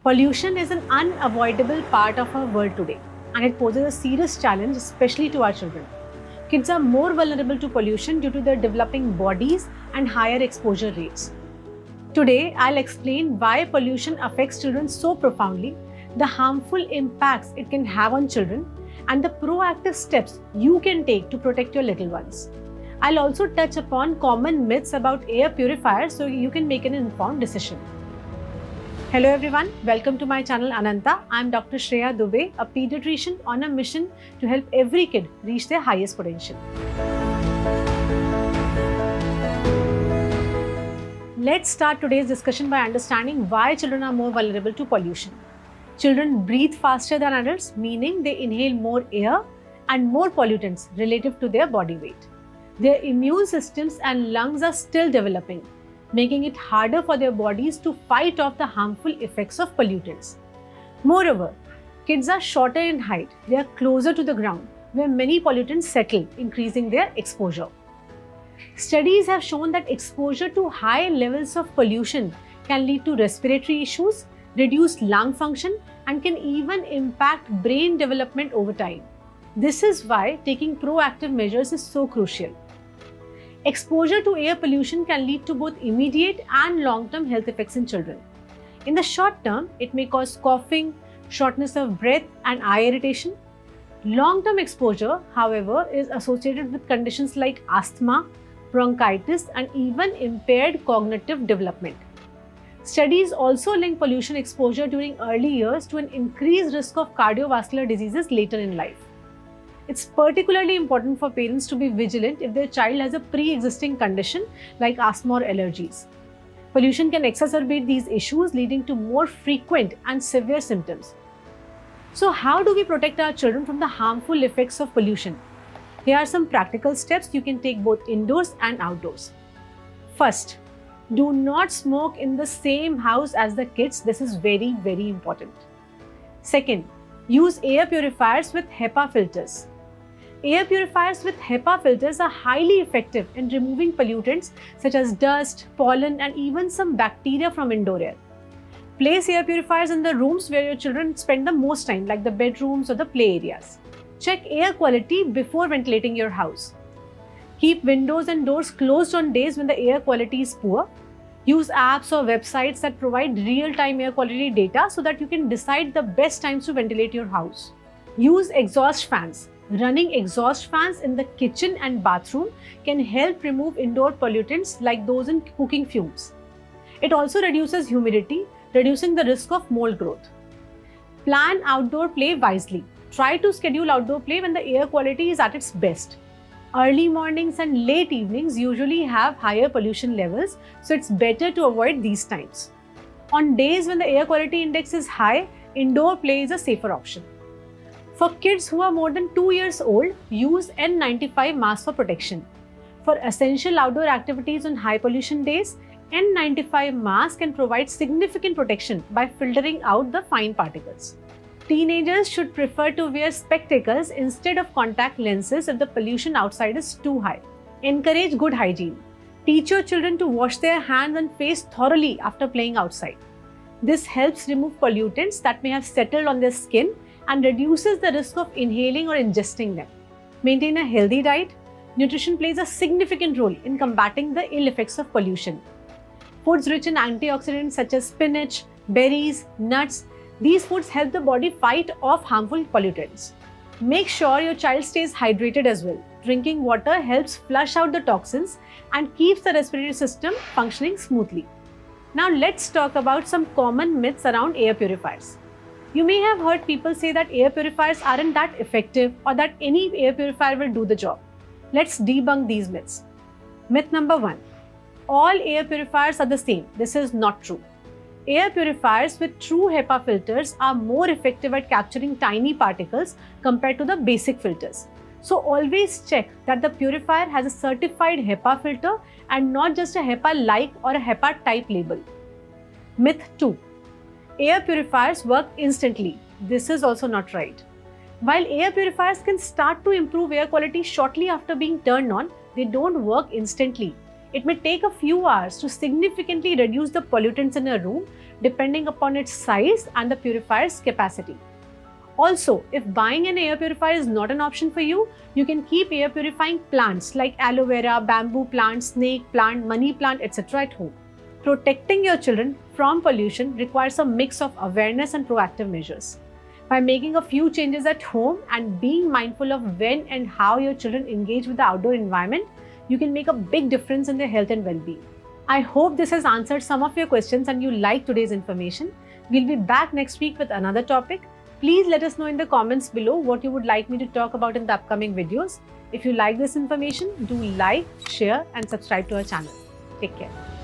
Pollution is an unavoidable part of our world today, and it poses a serious challenge, especially to our children. Kids are more vulnerable to pollution due to their developing bodies and higher exposure rates. Today, I'll explain why pollution affects children so profoundly, the harmful impacts it can have on children, and the proactive steps you can take to protect your little ones. I'll also touch upon common myths about air purifiers so you can make an informed decision. Hello everyone, welcome to my channel Ananta. I'm Dr. Shreya Dubey, a pediatrician on a mission to help every kid reach their highest potential. Let's start today's discussion by understanding why children are more vulnerable to pollution. Children breathe faster than adults, meaning they inhale more air and more pollutants relative to their body weight. Their immune systems and lungs are still developing, making it harder for their bodies to fight off the harmful effects of pollutants. Moreover, kids are shorter in height. They are closer to the ground, where many pollutants settle, increasing their exposure. Studies have shown that exposure to high levels of pollution can lead to respiratory issues, reduced lung function, and can even impact brain development over time. This is why taking proactive measures is so crucial. Exposure to air pollution can lead to both immediate and long-term health effects in children. In the short term, it may cause coughing, shortness of breath, and eye irritation. Long-term exposure, however, is associated with conditions like asthma, bronchitis, and even impaired cognitive development. Studies also link pollution exposure during early years to an increased risk of cardiovascular diseases later in life. It's particularly important for parents to be vigilant if their child has a pre-existing condition like asthma or allergies. Pollution can exacerbate these issues, leading to more frequent and severe symptoms. So, how do we protect our children from the harmful effects of pollution? Here are some practical steps you can take both indoors and outdoors. First, do not smoke in the same house as the kids. This is very, very important. Second, use air purifiers with HEPA filters. Air purifiers with HEPA filters are highly effective in removing pollutants such as dust, pollen, and even some bacteria from indoor air. Place air purifiers in the rooms where your children spend the most time, like the bedrooms or the play areas. Check air quality before ventilating your house. Keep windows and doors closed on days when the air quality is poor. Use apps or websites that provide real-time air quality data so that you can decide the best times to ventilate your house. Use exhaust fans. Running exhaust fans in the kitchen and bathroom can help remove indoor pollutants like those in cooking fumes. It also reduces humidity, reducing the risk of mold growth. Plan outdoor play wisely. Try to schedule outdoor play when the air quality is at its best. Early mornings and late evenings usually have higher pollution levels, so it's better to avoid these times. On days when the air quality index is high, indoor play is a safer option. For kids who are more than 2 years old, use N95 masks for protection. For essential outdoor activities on high pollution days, N95 masks can provide significant protection by filtering out the fine particles. Teenagers should prefer to wear spectacles instead of contact lenses if the pollution outside is too high. Encourage good hygiene. Teach your children to wash their hands and face thoroughly after playing outside. This helps remove pollutants that may have settled on their skin and reduces the risk of inhaling or ingesting them. Maintain a healthy diet. Nutrition plays a significant role in combating the ill effects of pollution. Foods rich in antioxidants such as spinach, berries, nuts, these foods help the body fight off harmful pollutants. Make sure your child stays hydrated as well. Drinking water helps flush out the toxins and keeps the respiratory system functioning smoothly. Now let's talk about some common myths around air purifiers. You may have heard people say that air purifiers aren't that effective or that any air purifier will do the job. Let's debunk these myths. Myth number 1. All air purifiers are the same. This is not true. Air purifiers with true HEPA filters are more effective at capturing tiny particles compared to the basic filters. So always check that the purifier has a certified HEPA filter and not just a HEPA-like or a HEPA type label. Myth 2. Air purifiers work instantly. This is also not right. While air purifiers can start to improve air quality shortly after being turned on, they don't work instantly. It may take a few hours to significantly reduce the pollutants in a room depending upon its size and the purifier's capacity. Also, if buying an air purifier is not an option for you, you can keep air purifying plants like aloe vera, bamboo plant, snake plant, money plant, etc. at home. Protecting your children from pollution requires a mix of awareness and proactive measures. By making a few changes at home and being mindful of when and how your children engage with the outdoor environment, you can make a big difference in their health and well-being. I hope this has answered some of your questions and you like today's information. We'll be back next week with another topic. Please let us know in the comments below what you would like me to talk about in the upcoming videos. If you like this information, do like, share and subscribe to our channel. Take care.